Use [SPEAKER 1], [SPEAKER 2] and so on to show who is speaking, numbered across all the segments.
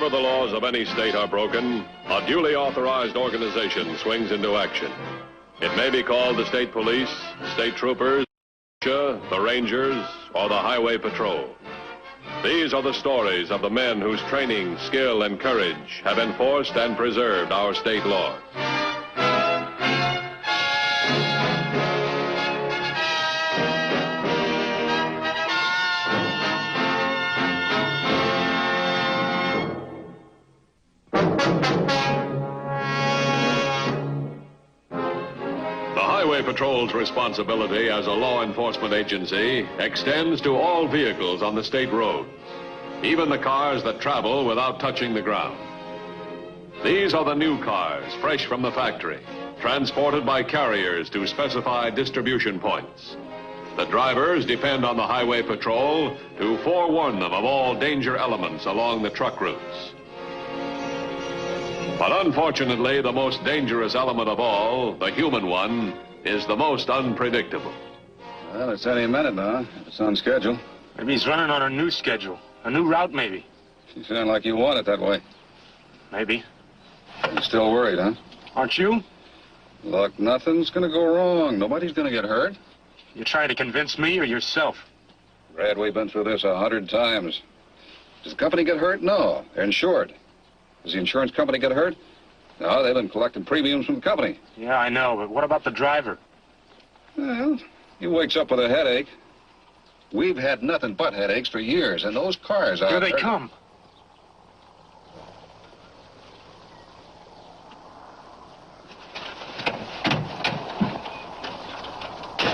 [SPEAKER 1] Whenever the laws of any state are broken, a duly authorized organization swings into action. It may be called the state police, state troopers, the rangers, or the highway patrol. These are the stories of the men whose training, skill, and courage have enforced and preserved our state laws. Highway Patrol's responsibility as a law enforcement agency extends to all vehicles on the state roads, even the cars that travel without touching the ground. These are the new cars, fresh from the factory, transported by carriers to specified distribution points. The drivers depend on the Highway Patrol to forewarn them of all danger elements along the truck routes. But unfortunately, the most dangerous element of all, the human one, is the most unpredictable.
[SPEAKER 2] Well, it's any minute now, if it's on schedule.
[SPEAKER 3] Maybe he's running on a new schedule. A new route, maybe.
[SPEAKER 2] You sound like you want it that way.
[SPEAKER 3] Maybe.
[SPEAKER 2] You're still worried, huh?
[SPEAKER 3] Aren't you?
[SPEAKER 2] Look, nothing's gonna go wrong. Nobody's gonna get hurt.
[SPEAKER 3] You trying to convince me or yourself?
[SPEAKER 2] Brad, we've been through this 100 times. Does the company get hurt? No, they're insured. Does the insurance company get hurt? No, they've been collecting premiums from the company.
[SPEAKER 3] Yeah, I know, but what about the driver?
[SPEAKER 2] Well, he wakes up with a headache. We've had nothing but headaches for years, and those cars out
[SPEAKER 3] Here
[SPEAKER 2] there...
[SPEAKER 3] they come.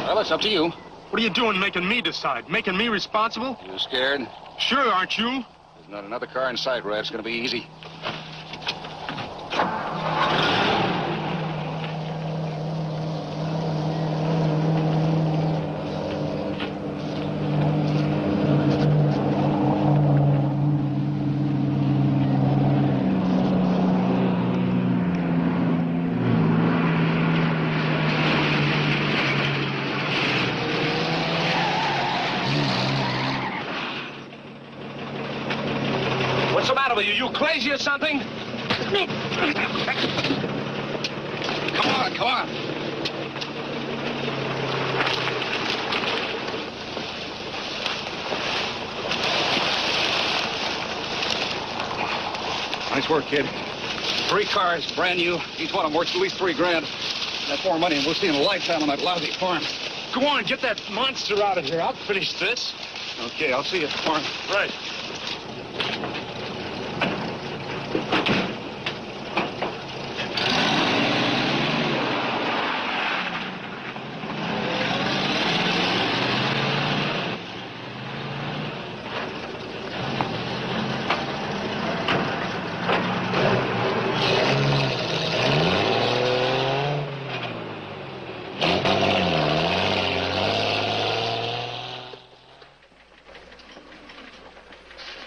[SPEAKER 2] Well, it's up to you.
[SPEAKER 3] What are you doing making me decide? Making me responsible?
[SPEAKER 2] You scared?
[SPEAKER 3] Sure, aren't you?
[SPEAKER 2] There's not another car in sight, Brad. It's gonna be easy.
[SPEAKER 3] What's the matter with you? You crazy or something?
[SPEAKER 2] Come on, come on. Nice work, kid. 3 cars, brand new. Each one of them worth at least $3,000. That's more money than we'll see in a lifetime on that lousy farm.
[SPEAKER 3] Go on, get that monster out of here. I'll finish this.
[SPEAKER 2] Okay, I'll see you at the farm.
[SPEAKER 3] Right.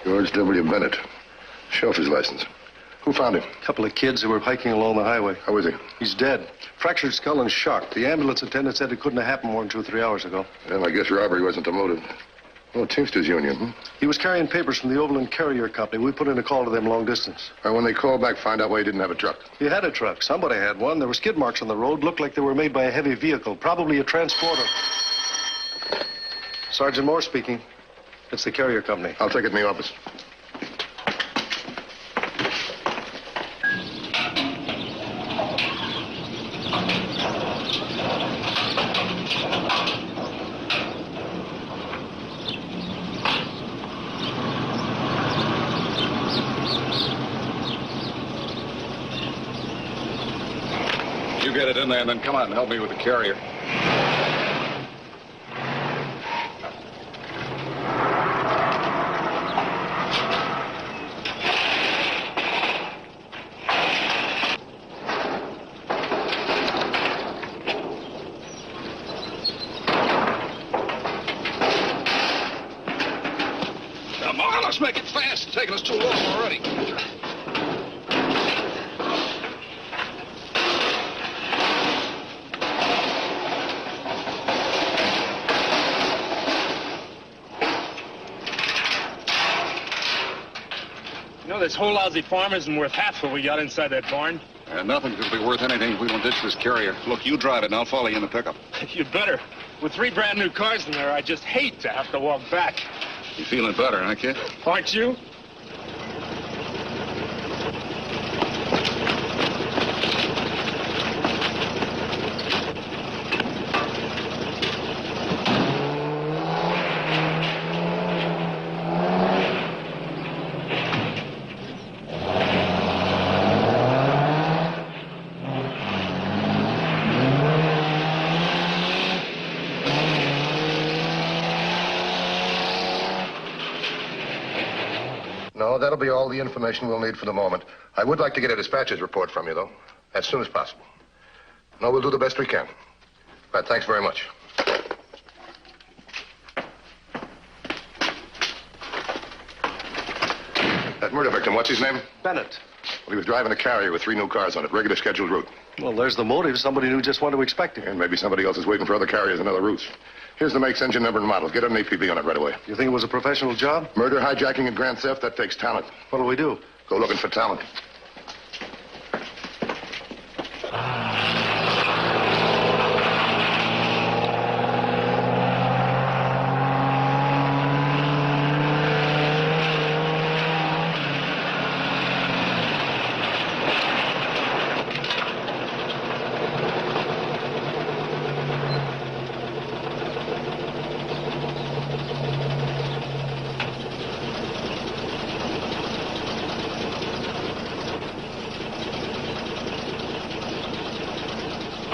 [SPEAKER 4] George W. Bennett. Shelter's license. Who found him?
[SPEAKER 5] A couple of kids who were hiking along the highway.
[SPEAKER 4] How is he?
[SPEAKER 5] He's dead. Fractured skull and shocked. The ambulance attendant said it couldn't have happened more than 2 or 3 hours ago.
[SPEAKER 4] Well, I guess robbery wasn't the motive. Oh, Teamsters Union, hmm?
[SPEAKER 5] He was carrying papers from the Overland Carrier Company. We put in a call to them long distance.
[SPEAKER 4] And when they called back, find out why he didn't have a truck.
[SPEAKER 5] He had a truck. Somebody had one. There were skid marks on the road. Looked like they were made by a heavy vehicle. Probably a transporter. Sergeant Moore speaking. It's the Carrier Company.
[SPEAKER 4] I'll take it in the office.
[SPEAKER 2] You get it in there and then come out and help me with the carrier. Come on, let's make it fast. It's taking us too long already.
[SPEAKER 3] Well, this whole lousy farm isn't worth half what we got inside that barn.
[SPEAKER 2] Nothing's going to be worth anything if we don't ditch this carrier. Look, you drive it, and I'll follow you in the pickup.
[SPEAKER 3] You'd better. With 3 brand new cars in there, I just hate to have to walk back.
[SPEAKER 2] You feeling better, huh, kid?
[SPEAKER 3] Aren't you?
[SPEAKER 4] No, that'll be all the information we'll need for the moment. I would like to get a dispatcher's report from you, though, as soon as possible. No, we'll do the best we can. But thanks very much. That murder victim, what's his name?
[SPEAKER 5] Bennett.
[SPEAKER 4] Well, he was driving a carrier with 3 new cars on it, regular scheduled route.
[SPEAKER 5] Well, there's the motive. Somebody knew just when to expect him.
[SPEAKER 4] And maybe somebody else is waiting for other carriers and other routes. Here's the makes, engine number, and model. Get an APB on it right away.
[SPEAKER 5] You think it was a professional job?
[SPEAKER 4] Murder, hijacking, and grand theft, that takes talent.
[SPEAKER 5] What'll we do?
[SPEAKER 4] Go looking for talent.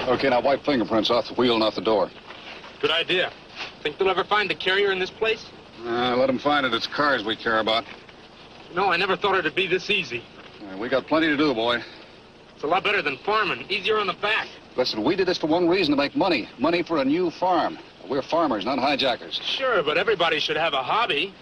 [SPEAKER 2] Okay, now wipe fingerprints off the wheel and off the door.
[SPEAKER 3] Good idea. Think they'll ever find the carrier in this place?
[SPEAKER 2] Let them find it. It's cars we care about.
[SPEAKER 3] No, I never thought it'd be this easy.
[SPEAKER 2] We got plenty to do, boy.
[SPEAKER 3] It's a lot better than farming. Easier on the back.
[SPEAKER 2] Listen, we did this for one reason, to make money. Money for a new farm. We're farmers, not hijackers.
[SPEAKER 3] Sure, but everybody should have a hobby.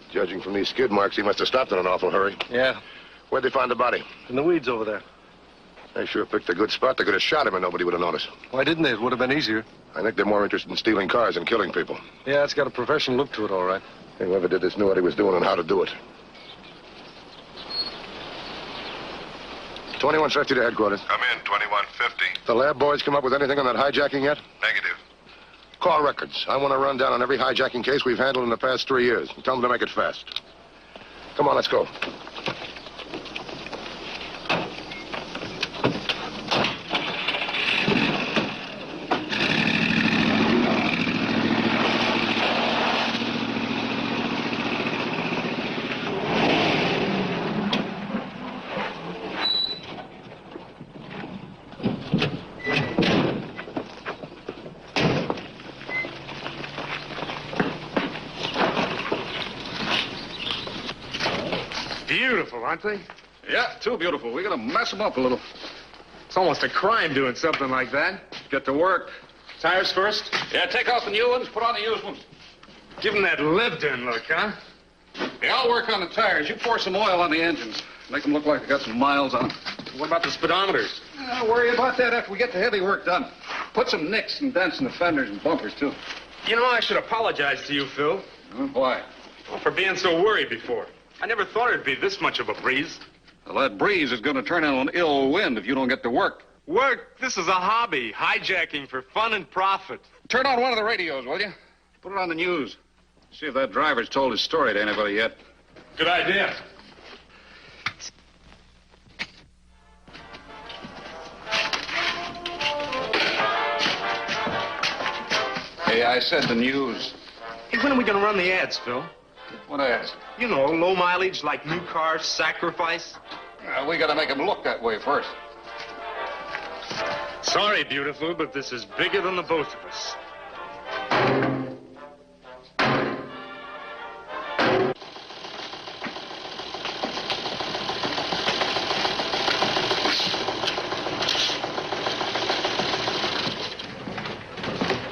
[SPEAKER 4] Judging from these skid marks, he must have stopped in an awful hurry.
[SPEAKER 5] Yeah,
[SPEAKER 4] Where'd they find the body?
[SPEAKER 5] in the weeds over there.
[SPEAKER 4] They sure picked a good spot. They could have shot him and nobody would have noticed.
[SPEAKER 5] Why didn't they? It would have been easier.
[SPEAKER 4] I think they're more interested in stealing cars than killing people.
[SPEAKER 5] Yeah, it's got a professional look to it, all right.
[SPEAKER 4] Whoever did this knew what he was doing and how to do it. 2150 to headquarters.
[SPEAKER 6] Come in, 2150.
[SPEAKER 4] The lab boys come up with anything on that hijacking yet?
[SPEAKER 6] Negative.
[SPEAKER 4] Call records. I want to run down on every hijacking case we've handled in the past 3 years. Tell them to make it fast. Come on, let's go.
[SPEAKER 3] Beautiful, aren't they?
[SPEAKER 2] Yeah, too beautiful. We're going to mess them up a little.
[SPEAKER 3] It's almost a crime doing something like that.
[SPEAKER 2] Get to work.
[SPEAKER 3] Tires first?
[SPEAKER 2] Yeah, take off the new ones, put on the used ones.
[SPEAKER 3] Give them that lived-in look, huh?
[SPEAKER 2] Yeah, I'll work on the tires. You pour some oil on the engines. Make them look like they got some miles on them.
[SPEAKER 3] What about the speedometers?
[SPEAKER 2] I'll worry about that after we get the heavy work done. Put some nicks and dents in the fenders and bumpers, too.
[SPEAKER 3] You know, I should apologize to you, Phil.
[SPEAKER 2] Why?
[SPEAKER 3] Well, for being so worried before. I never thought it'd be this much of a breeze.
[SPEAKER 2] Well, that breeze is going to turn into an ill wind if you don't get to work.
[SPEAKER 3] Work? This is a hobby. Hijacking for fun and profit.
[SPEAKER 2] Turn on one of the radios, will you? Put it on the news. See if that driver's told his story to anybody yet.
[SPEAKER 3] Good idea.
[SPEAKER 2] Hey, I said the news.
[SPEAKER 3] Hey, when are we going to run the ads, Phil?
[SPEAKER 2] What ads?
[SPEAKER 3] You know, low mileage, like new cars, sacrifice.
[SPEAKER 2] We got to make them look that way first.
[SPEAKER 3] Sorry, beautiful, but this is bigger than the both of us.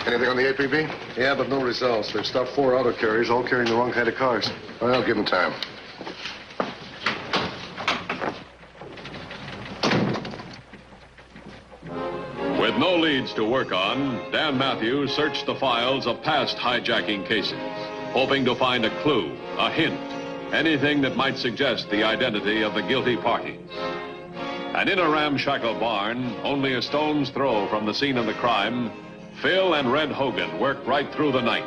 [SPEAKER 4] Anything on the APB?
[SPEAKER 5] Yeah, but no results. They've stopped 4 auto carriers, all carrying the wrong kind of cars.
[SPEAKER 4] Well, give them time.
[SPEAKER 1] With no leads to work on, Dan Matthews searched the files of past hijacking cases, hoping to find a clue, a hint, anything that might suggest the identity of the guilty parties. And in a ramshackle barn, only a stone's throw from the scene of the crime, Phil and Red Hogan worked right through the night,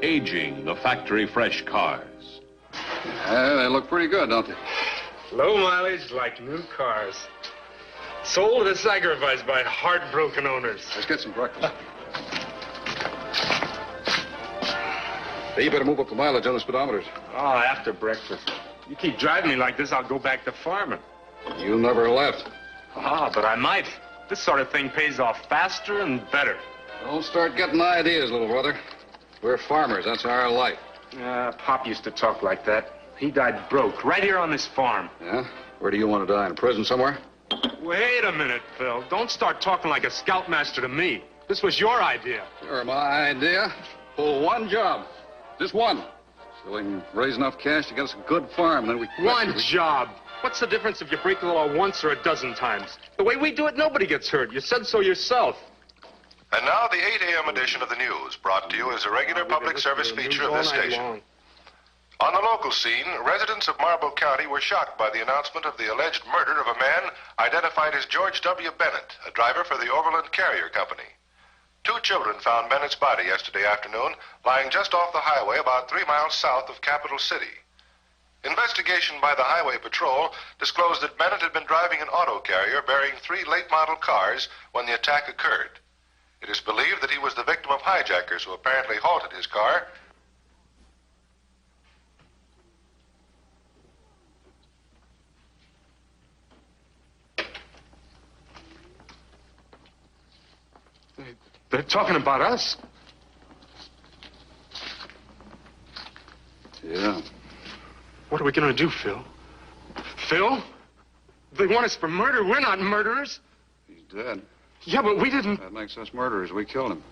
[SPEAKER 1] aging the factory-fresh cars.
[SPEAKER 2] Yeah, they look pretty good, don't they?
[SPEAKER 3] Low mileage like new cars. Sold and sacrificed by heartbroken owners.
[SPEAKER 2] Let's get some breakfast. Hey, you better move up the mileage on the speedometers.
[SPEAKER 3] Oh, after breakfast. You keep driving me like this, I'll go back to farming.
[SPEAKER 2] You never left.
[SPEAKER 3] Ah, but I might. This sort of thing pays off faster and better.
[SPEAKER 2] Don't start getting ideas, little brother. We're farmers. That's our life.
[SPEAKER 3] Pop used to talk like that. He died broke, right here on this farm.
[SPEAKER 2] Yeah? Where do you want to die? In prison somewhere?
[SPEAKER 3] Wait a minute, Phil. Don't start talking like a scoutmaster to me. This was your idea.
[SPEAKER 2] Sure, my idea. Pull one job. Just one. So we can raise enough cash to get us a good farm, then we...
[SPEAKER 3] One job. What's the difference if you break the law once or a dozen times? The way we do it, nobody gets hurt. You said so yourself.
[SPEAKER 4] And now the 8 a.m. edition of the news, brought to you as a regular public service feature of this station. On the local scene, residents of Marlborough County were shocked by the announcement of the alleged murder of a man identified as George W. Bennett, a driver for the Overland Carrier Company. 2 children found Bennett's body yesterday afternoon, lying just off the highway about 3 miles south of Capital City. Investigation by the Highway Patrol disclosed that Bennett had been driving an auto carrier bearing 3 late-model cars when the attack occurred. It is believed that he was the victim of hijackers who apparently halted his car.
[SPEAKER 3] They're talking about us.
[SPEAKER 2] Yeah.
[SPEAKER 3] What are we going to do, Phil? Phil? They want us for murder. We're not murderers.
[SPEAKER 2] He's dead.
[SPEAKER 3] Yeah, but we didn't...
[SPEAKER 2] That makes us murderers. We killed him.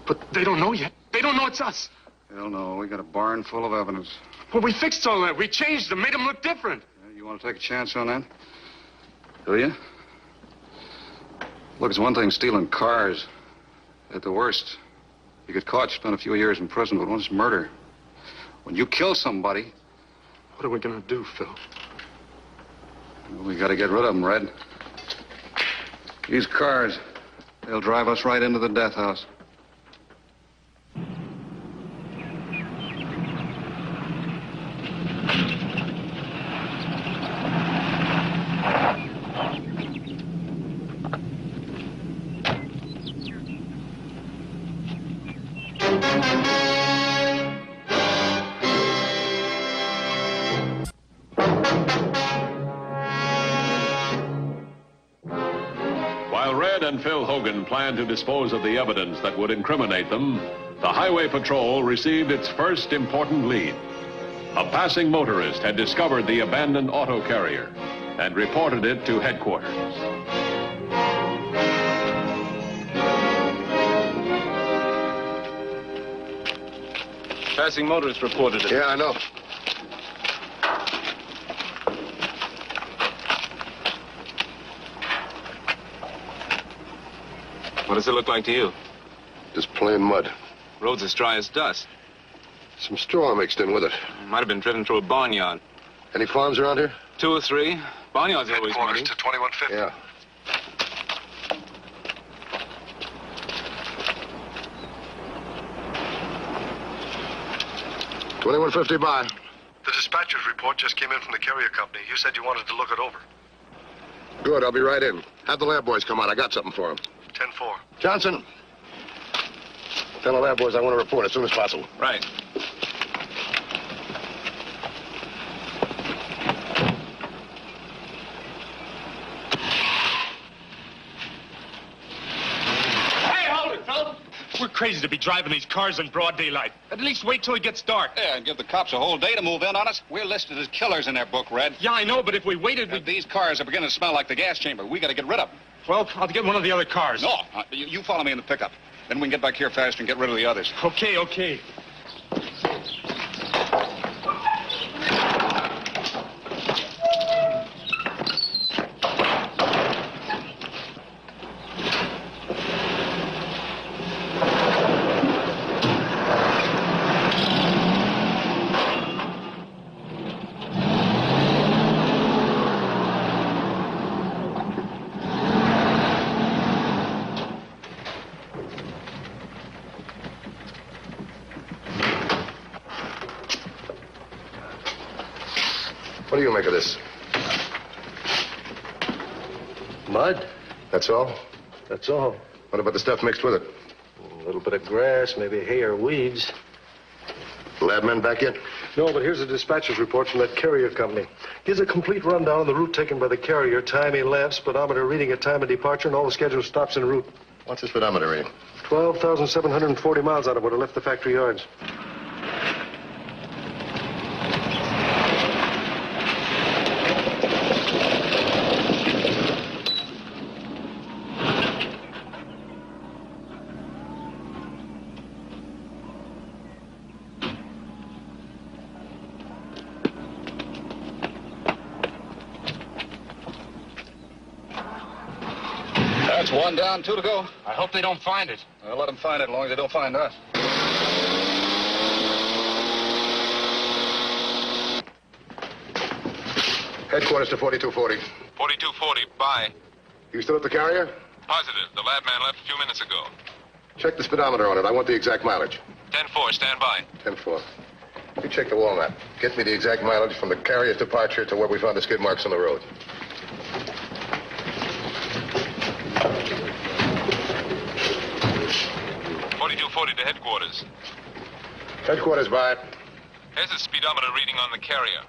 [SPEAKER 3] But they don't know yet. They don't know it's us.
[SPEAKER 2] Hell no. We got a barn full of evidence.
[SPEAKER 3] Well, we fixed all that. We changed them, made them look different.
[SPEAKER 2] Yeah, you want to take a chance on that? Do you? Look, it's one thing stealing cars. At the worst, you get caught, spend a few years in prison, but once it's murder. When you kill somebody...
[SPEAKER 3] What are we going to do, Phil?
[SPEAKER 2] Well, we got to get rid of them, Red. These cars, they'll drive us right into the death house.
[SPEAKER 1] And Phil Hogan planned to dispose of the evidence that would incriminate them, the Highway Patrol received its first important lead. A passing motorist had discovered the abandoned auto carrier and reported it to headquarters.
[SPEAKER 3] Passing motorist reported it.
[SPEAKER 4] Yeah, I know.
[SPEAKER 6] What does it look like to you?
[SPEAKER 4] Just plain mud.
[SPEAKER 6] Road's as dry as dust.
[SPEAKER 4] Some straw mixed in with it.
[SPEAKER 6] Might have been driven through a barnyard.
[SPEAKER 4] Any farms around here?
[SPEAKER 6] 2 or 3. Barnyard's always muddy.
[SPEAKER 4] To 2150. Yeah. $21.50 by.
[SPEAKER 5] The dispatcher's report just came in from the carrier company. You said you wanted to look it over.
[SPEAKER 4] Good, I'll be right in. Have the lab boys come out. I got something for them.
[SPEAKER 5] 10-4.
[SPEAKER 4] Johnson, tell the lab boys I want to report as soon as possible.
[SPEAKER 6] Right.
[SPEAKER 3] Hey, hold it, Phil. We're crazy to be driving these cars in broad daylight. At least wait till it gets dark.
[SPEAKER 2] Yeah, and give the cops a whole day to move in on us. We're listed as killers in their book, Red.
[SPEAKER 3] Yeah, I know, but if we waited,
[SPEAKER 2] If these cars are beginning to smell like the gas chamber, we got to get rid of them.
[SPEAKER 3] Well, I'll get one of the other cars.
[SPEAKER 2] No, you follow me in the pickup. Then we can get back here fast and get rid of the others.
[SPEAKER 3] Okay.
[SPEAKER 5] What do you make of this? Mud.
[SPEAKER 7] That's all?
[SPEAKER 5] That's all.
[SPEAKER 7] What about the stuff mixed with it?
[SPEAKER 5] A little bit of grass, maybe hay or weeds.
[SPEAKER 7] The lab men back yet?
[SPEAKER 5] No, but here's a dispatcher's report from that carrier company. Gives a complete rundown of the route taken by the carrier, time, elapsed, speedometer reading at time of departure, and all the scheduled stops en route.
[SPEAKER 7] What's the speedometer reading?
[SPEAKER 5] 12,740 miles out of what it left the factory yards.
[SPEAKER 2] That's one down, two to go.
[SPEAKER 3] I hope they don't find it.
[SPEAKER 2] I'll let them find it as long as they don't find us.
[SPEAKER 7] Headquarters to 4240.
[SPEAKER 6] 4240, bye.
[SPEAKER 7] You still at the carrier?
[SPEAKER 6] Positive. The lab man left a few minutes ago.
[SPEAKER 7] Check the speedometer on it. I want the exact mileage.
[SPEAKER 6] 10-4, stand by.
[SPEAKER 7] 10-4. You check the wall map. Get me the exact mileage from the carrier's departure to where we found the skid marks on the road.
[SPEAKER 6] To headquarters.
[SPEAKER 7] Headquarters, bye.
[SPEAKER 6] Here's the speedometer reading on the carrier.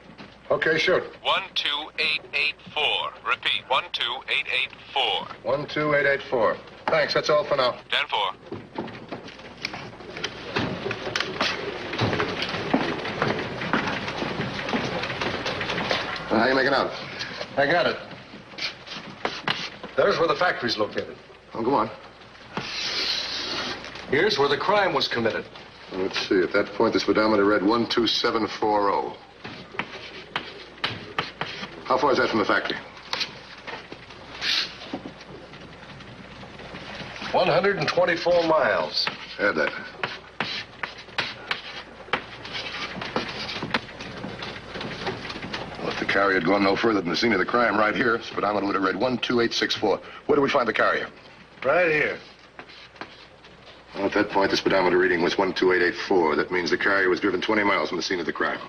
[SPEAKER 7] Okay, shoot.
[SPEAKER 6] 12884. Repeat, 12884.
[SPEAKER 7] 12884. Thanks, that's all for now.
[SPEAKER 6] 10-4.
[SPEAKER 7] How you making out?
[SPEAKER 5] I got it. There's where the factory's located.
[SPEAKER 7] Oh, go on.
[SPEAKER 5] Here's where the crime was committed.
[SPEAKER 7] Let's see. At that point, the speedometer read 12740. How far is that from the factory?
[SPEAKER 5] 124 miles.
[SPEAKER 7] Add that. Well, if the carrier had gone no further than the scene of the crime right here, speedometer would have read 12864. Where do we find the carrier?
[SPEAKER 5] Right here.
[SPEAKER 7] Well, at that point, the speedometer reading was 12884. That means the carrier was driven 20 miles from the scene of the crime.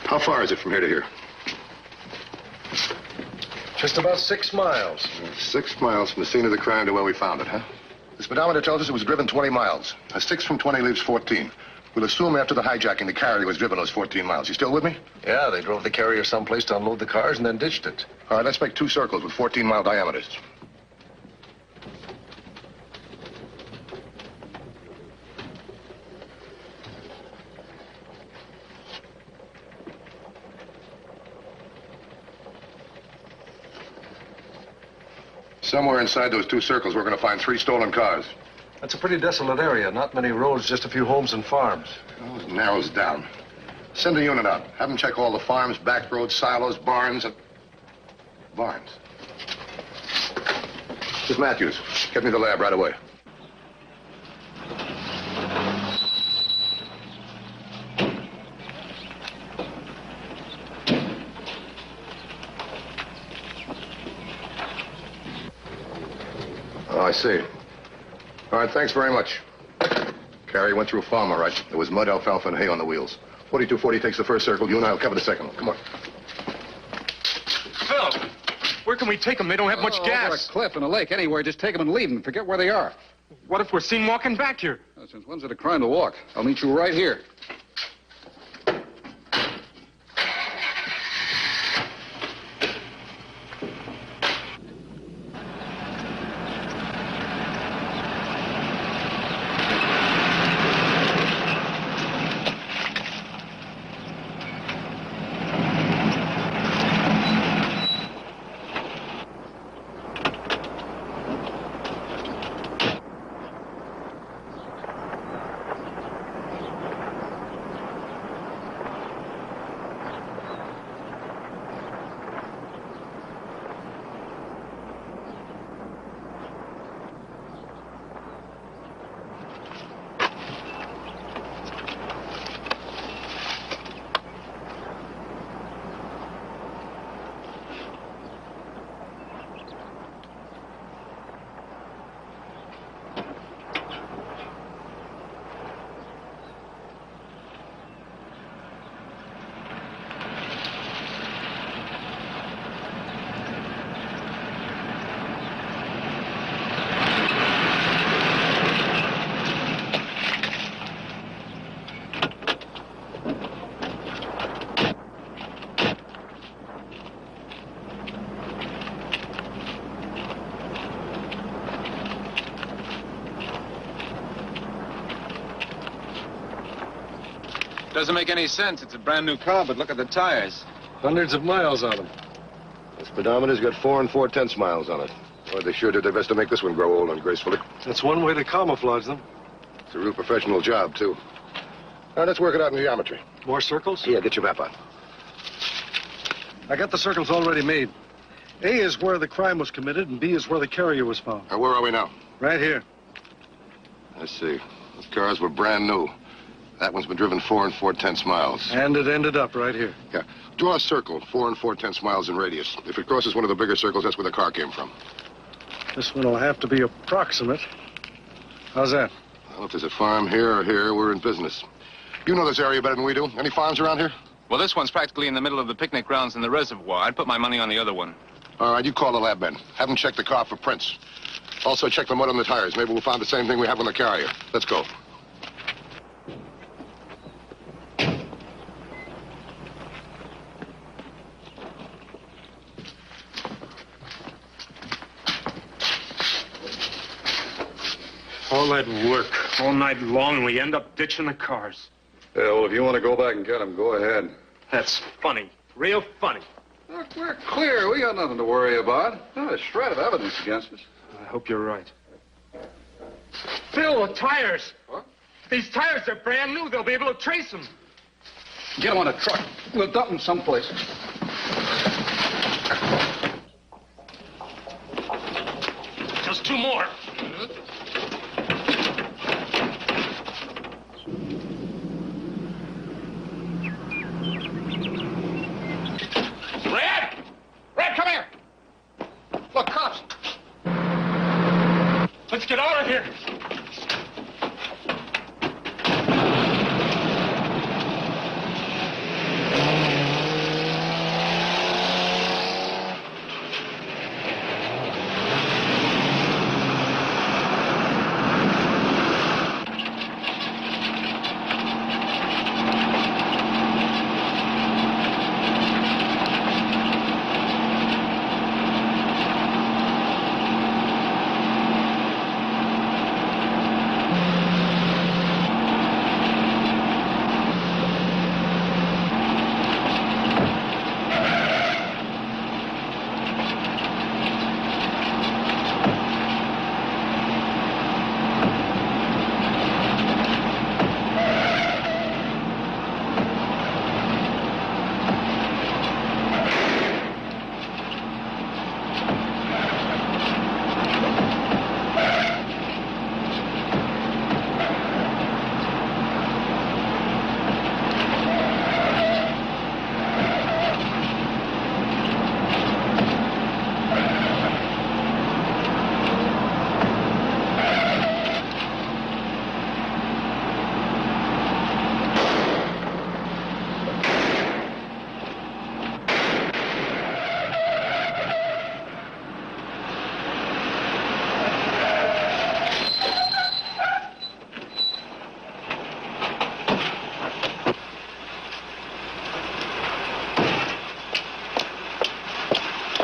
[SPEAKER 7] How far is it from here to here?
[SPEAKER 5] Just about 6 miles.
[SPEAKER 7] 6 miles from the scene of the crime to where we found it, huh? The speedometer tells us it was driven 20 miles. 6 from 20 leaves 14. We'll assume after the hijacking, the carrier was driven those 14 miles. You still with me?
[SPEAKER 5] Yeah, they drove the carrier someplace to unload the cars and then ditched it.
[SPEAKER 7] All right, let's make 2 circles with 14-mile diameters. Somewhere inside those 2 circles, we're going to find 3 stolen cars.
[SPEAKER 5] That's a pretty desolate area. Not many roads, just a few homes and farms.
[SPEAKER 7] Well, it narrows down. Send a unit out. Have them check all the farms, back roads, silos, barns, and... Barns. Miss Matthews, get me the lab right away. Oh, I see. All right, thanks very much. Carrier went through a farm, all right. There was mud, alfalfa, and hay on the wheels. 4240 takes the first circle. You and I will cover the second one. Come on.
[SPEAKER 3] Phil, where can we take them? They don't have much gas.
[SPEAKER 2] Over a cliff in a lake anywhere. Just take them and leave them. Forget where they are.
[SPEAKER 3] What if we're seen walking back here?
[SPEAKER 2] Since when's it a crime to walk? I'll meet you right here. Doesn't make any sense. It's a brand new car, but look at the tires.
[SPEAKER 5] Hundreds of miles on them.
[SPEAKER 7] The speedometer's got 4 4/10 miles on it. Boy, they sure did their best to make this one grow old ungracefully.
[SPEAKER 5] That's one way to camouflage them.
[SPEAKER 7] It's a real professional job, too. Now, let's work it out in geometry.
[SPEAKER 5] More circles?
[SPEAKER 7] Yeah, get your map out.
[SPEAKER 5] I got the circles already made. A is where the crime was committed, and B is where the carrier was found.
[SPEAKER 7] Now, where are we now?
[SPEAKER 5] Right here.
[SPEAKER 7] I see. Those cars were brand new. That one's been driven 4 4/10 miles.
[SPEAKER 5] And it ended up right here.
[SPEAKER 7] Yeah. Draw a circle, 4 4/10 miles in radius. If it crosses one of the bigger circles, that's where the car came from.
[SPEAKER 5] This one will have to be approximate. How's that?
[SPEAKER 7] Well, if there's a farm here or here, we're in business. You know this area better than we do. Any farms around here?
[SPEAKER 2] Well, this one's practically in the middle of the picnic grounds and the reservoir. I'd put my money on the other one.
[SPEAKER 7] All right, you call the lab men. Have them check the car for prints. Also check the mud on the tires. Maybe we'll find the same thing we have on the carrier. Let's go.
[SPEAKER 3] All that work, all night long, and we end up ditching the cars.
[SPEAKER 2] Yeah, well, if you want to go back and get them, go ahead.
[SPEAKER 3] That's funny. Real funny.
[SPEAKER 2] Look, we're clear. We got nothing to worry about. Not a shred of evidence against us.
[SPEAKER 3] I hope you're right. Phil, the tires.
[SPEAKER 2] What?
[SPEAKER 3] These tires are brand new. They'll be able to trace them.
[SPEAKER 2] Get them on a truck. We'll dump them someplace.
[SPEAKER 3] Just 2 more.
[SPEAKER 2] Red! Red, come here! Look, cops!
[SPEAKER 3] Let's get out of here.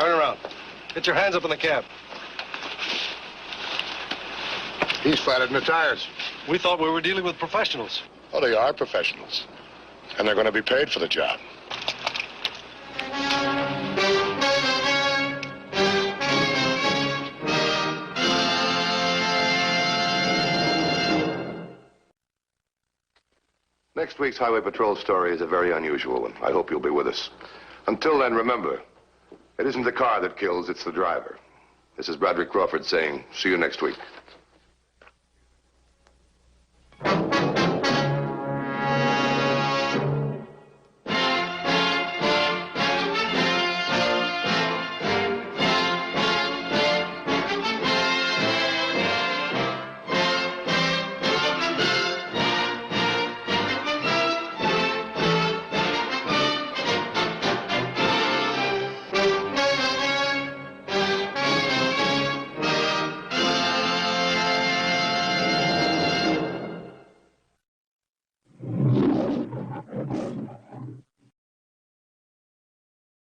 [SPEAKER 5] Turn around. Get your hands up in the cab.
[SPEAKER 7] He's flattered in the tires.
[SPEAKER 5] We thought we were dealing with professionals.
[SPEAKER 7] Oh, they are professionals. And they're going to be paid for the job. Next week's Highway Patrol story is a very unusual one. I hope you'll be with us. Until then, remember, it isn't the car that kills, it's the driver. This is Bradley Crawford saying, see you next week.